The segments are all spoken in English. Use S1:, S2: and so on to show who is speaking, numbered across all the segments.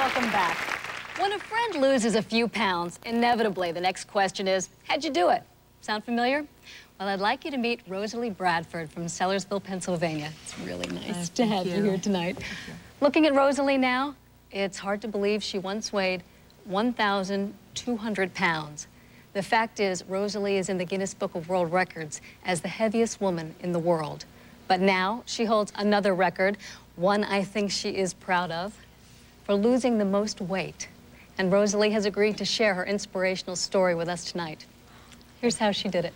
S1: Welcome back. When a friend loses a few pounds, inevitably the next question is, how'd you do it? Sound familiar? Well, I'd like you to meet Rosalie Bradford from Sellersville, Pennsylvania. It's really nice to have you here tonight. Looking at Rosalie now, it's hard to believe she once weighed 1,200 pounds. The fact is, Rosalie is in the Guinness Book of World Records as the heaviest woman in the world. But now she holds another record, one I think she is proud of, for losing the most weight. And Rosalie has agreed to share her inspirational story with us tonight. Here's how she did it.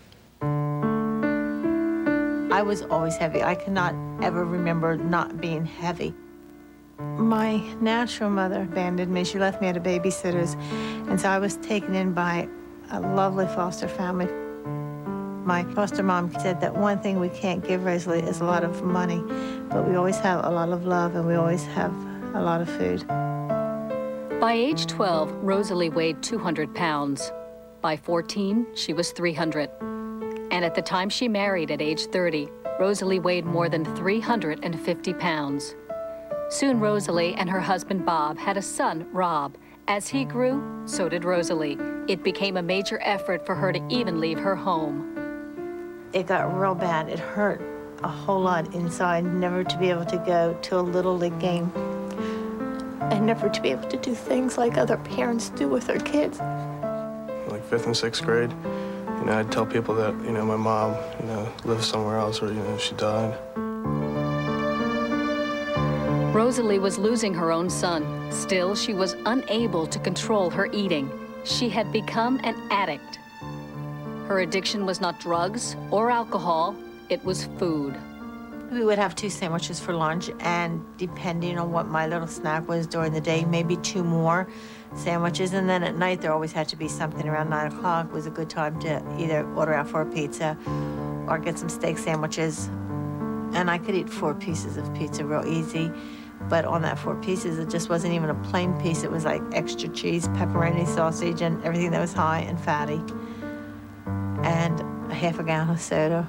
S2: I was always heavy. I cannot ever remember not being heavy. My natural mother abandoned me. She left me at a babysitter's, and so I was taken in by a lovely foster family. My foster mom said that one thing we can't give Rosalie is a lot of money, but we always have a lot of love and we always have a lot of food.
S1: By age 12, Rosalie weighed 200 pounds. By 14, she was 300. And at the time she married at age 30, Rosalie weighed more than 350 pounds. Soon Rosalie and her husband Bob had a son, Rob. As he grew, so did Rosalie. It became a major effort for her to even leave her home.
S2: It got real bad. It hurt a whole lot inside, never to be able to go to a Little League game and never to be able to do things like other parents do with their kids.
S3: Like 5th and 6th grade, I'd tell people that, my mom, lives somewhere else or, she died.
S1: Rosalie was losing her own son. Still, she was unable to control her eating. She had become an addict. Her addiction was not drugs or alcohol, it was food.
S2: We would have 2 sandwiches for lunch, and depending on what my little snack was during the day, maybe 2 more sandwiches. And then at night, there always had to be something around 9 o'clock. It was a good time to either order out for a pizza or get some steak sandwiches. And I could eat 4 pieces of pizza real easy. But on that 4 pieces, it just wasn't even a plain piece. It was like extra cheese, pepperoni, sausage, and everything that was high and fatty. And a half a gallon of soda,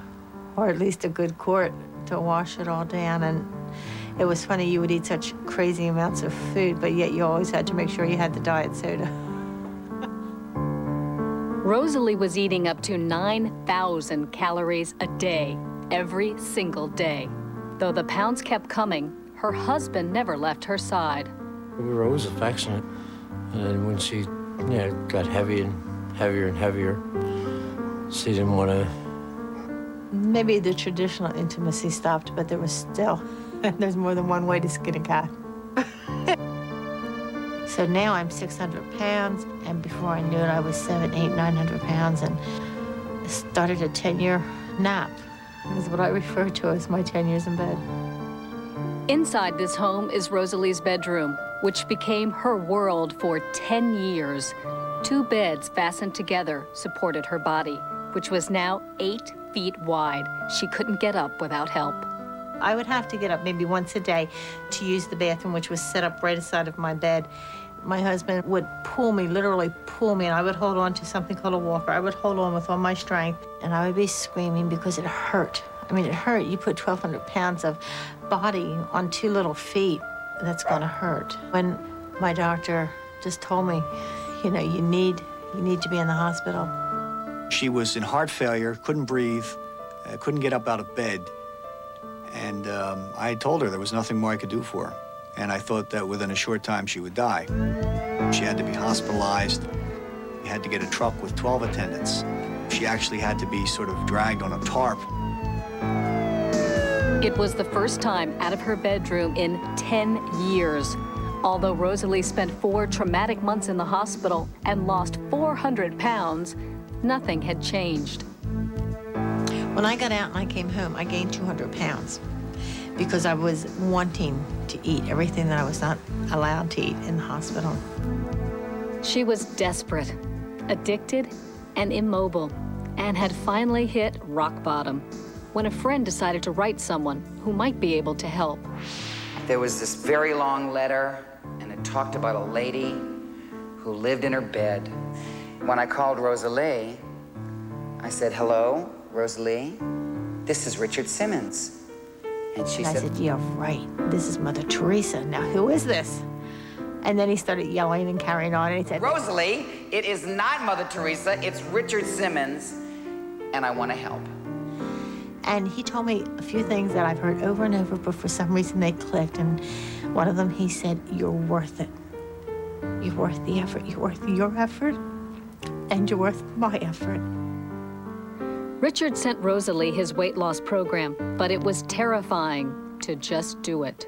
S2: or at least a good quart to wash it all down. And it was funny, you would eat such crazy amounts of food, but yet you always had to make sure you had the diet soda.
S1: Rosalie was eating up to 9,000 calories a day, every single day. Though the pounds kept coming, her husband never left her side.
S4: We were always affectionate. And when she got heavy and heavier, she didn't want to.
S2: Maybe the traditional intimacy stopped, but there was still, there's more than one way to skin a cat. So now I'm 600 pounds, and before I knew it, I was 700, 800, 900 pounds, and I started a 10-year nap. Is what I refer to as my 10 years in bed.
S1: Inside this home is Rosalie's bedroom, which became her world for 10 years. 2 beds fastened together supported her body, which was now 8 feet wide. She couldn't get up without help.
S2: I would have to get up maybe once a day to use the bathroom, which was set up right aside of my bed. My husband would pull me, literally pull me, and I would hold on to something called a walker. I would hold on with all my strength, and I would be screaming because it hurt. I mean, it hurt. You put 1,200 pounds of body on 2 little feet, that's gonna hurt. When my doctor just told me, you need to be in the hospital.
S5: She was in heart failure, couldn't breathe, couldn't get up out of bed. And I told her there was nothing more I could do for her. And I thought that within a short time she would die. She had to be hospitalized. We had to get a truck with 12 attendants. She actually had to be sort of dragged on a tarp.
S1: It was the first time out of her bedroom in 10 years. Although Rosalie spent 4 traumatic months in the hospital and lost 400 pounds, nothing had changed.
S2: When I got out and I came home, I gained 200 pounds because I was wanting to eat everything that I was not allowed to eat in the hospital.
S1: She was desperate, addicted, and immobile, and had finally hit rock bottom when a friend decided to write someone who might be able to help.
S6: There was this very long letter, and it talked about a lady who lived in her bed. When I called Rosalie, I said, "Hello, Rosalie, this is Richard Simmons." And she
S2: I said, "You're right. This is Mother Teresa. Now, who is this?" And then he started yelling and carrying on, and he said,
S6: Rosalie, it is not Mother Teresa, it's Richard Simmons, and I want to help.
S2: And he told me a few things that I've heard over and over, but for some reason they clicked. And one of them, he said, you're worth it. You're worth the effort. You're worth your effort, and you're worth my effort.
S1: Richard sent Rosalie his weight loss program, but it was terrifying to just do it.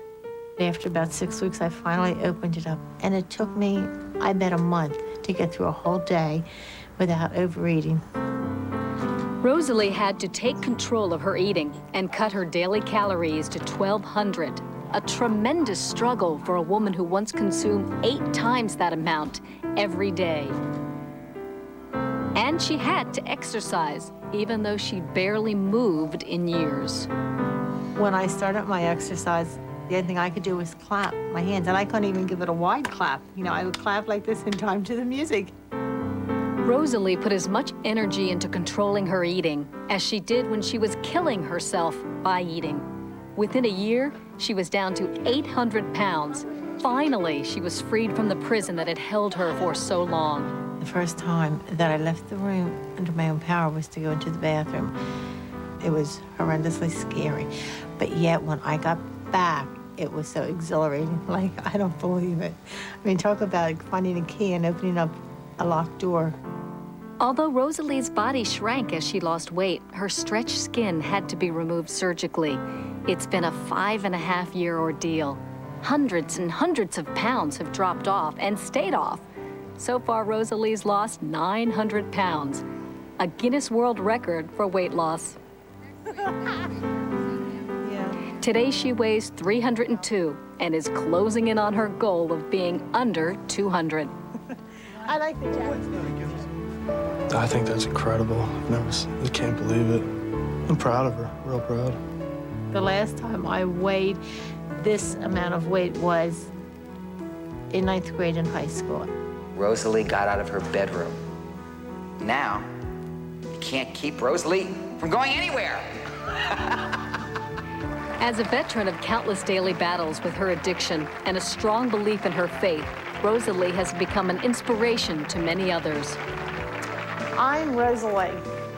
S2: After about 6 weeks, I finally opened it up. And it took me, I bet, a month to get through a whole day without overeating.
S1: Rosalie had to take control of her eating and cut her daily calories to 1,200, a tremendous struggle for a woman who once consumed 8 times that amount every day. And she had to exercise, even though she barely moved in years.
S2: When I started my exercise, the only thing I could do was clap my hands, and I couldn't even give it a wide clap. You know, I would clap like this in time to the music.
S1: Rosalie put as much energy into controlling her eating as she did when she was killing herself by eating. Within a year, she was down to 800 pounds. Finally, she was freed from the prison that had held her for so long.
S2: The first time that I left the room under my own power was to go into the bathroom. It was horrendously scary. But yet, when I got back, it was so exhilarating. Like, I don't believe it. I mean, talk about finding a key and opening up a locked door.
S1: Although Rosalie's body shrank as she lost weight, her stretched skin had to be removed surgically. It's been a 5.5-year ordeal. Hundreds and hundreds of pounds have dropped off and stayed off. So far, Rosalie's lost 900 pounds, a Guinness World Record for weight loss. Today, she weighs 302 and is closing in on her goal of being under 200.
S2: I like the jacket.
S3: I think that's incredible. I can't believe it. I'm proud of her, real proud.
S2: The last time I weighed this amount of weight was in 9th grade in high school.
S6: Rosalie got out of her bedroom. Now, you can't keep Rosalie from going anywhere.
S1: As a veteran of countless daily battles with her addiction and a strong belief in her faith, Rosalie has become an inspiration to many others.
S2: I'm Rosalie,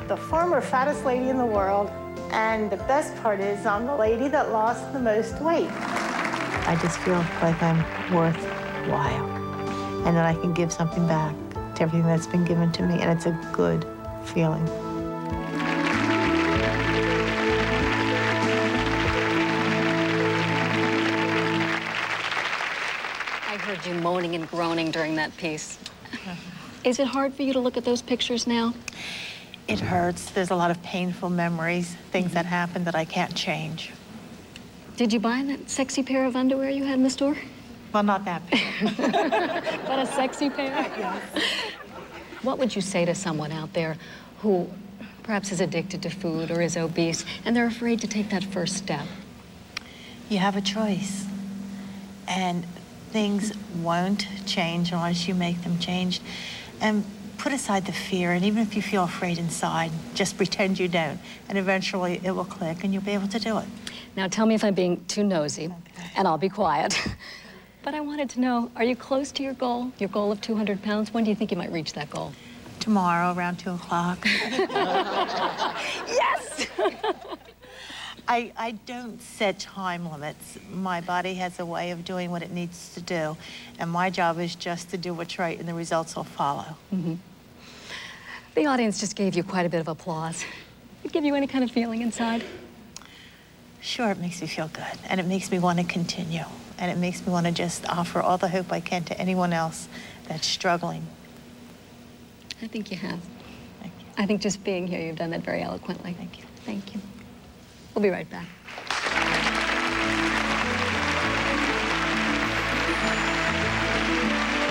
S2: the former fattest lady in the world, and the best part is I'm the lady that lost the most weight. I just feel like I'm worthwhile, and that I can give something back to everything that's been given to me, and it's a good feeling.
S1: I heard you moaning and groaning during that piece. Is it hard for you to look at those pictures now?
S2: It hurts. There's a lot of painful memories, things that happened that I can't change.
S1: Did you buy that sexy pair of underwear you had in the store?
S2: Well, not that pair.
S1: But a sexy pair?
S2: Yes.
S1: What would you say to someone out there who perhaps is addicted to food or is obese and they're afraid to take that first step?
S2: You have a choice, and things won't change unless you make them change. And put aside the fear, and even if you feel afraid inside, just pretend you don't, and eventually it will click and you'll be able to do it.
S1: Now tell me if I'm being too nosy, and I'll be quiet. But I wanted to know, are you close to your goal of 200 pounds? When do you think you might reach that goal?
S2: Tomorrow, around 2 o'clock.
S1: Yes!
S2: I don't set time limits. My body has a way of doing what it needs to do, and my job is just to do what's right, and the results will follow.
S1: Mm-hmm. The audience just gave you quite a bit of applause. Did it give you any kind of feeling inside?
S2: Sure, it makes me feel good, and it makes me want to continue, and it makes me want to just offer all the hope I can to anyone else that's struggling.
S1: I think you have.
S2: Thank you.
S1: I think just being here, you've done that very eloquently.
S2: Thank you.
S1: Thank you. We'll be right back.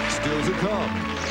S7: Still to come.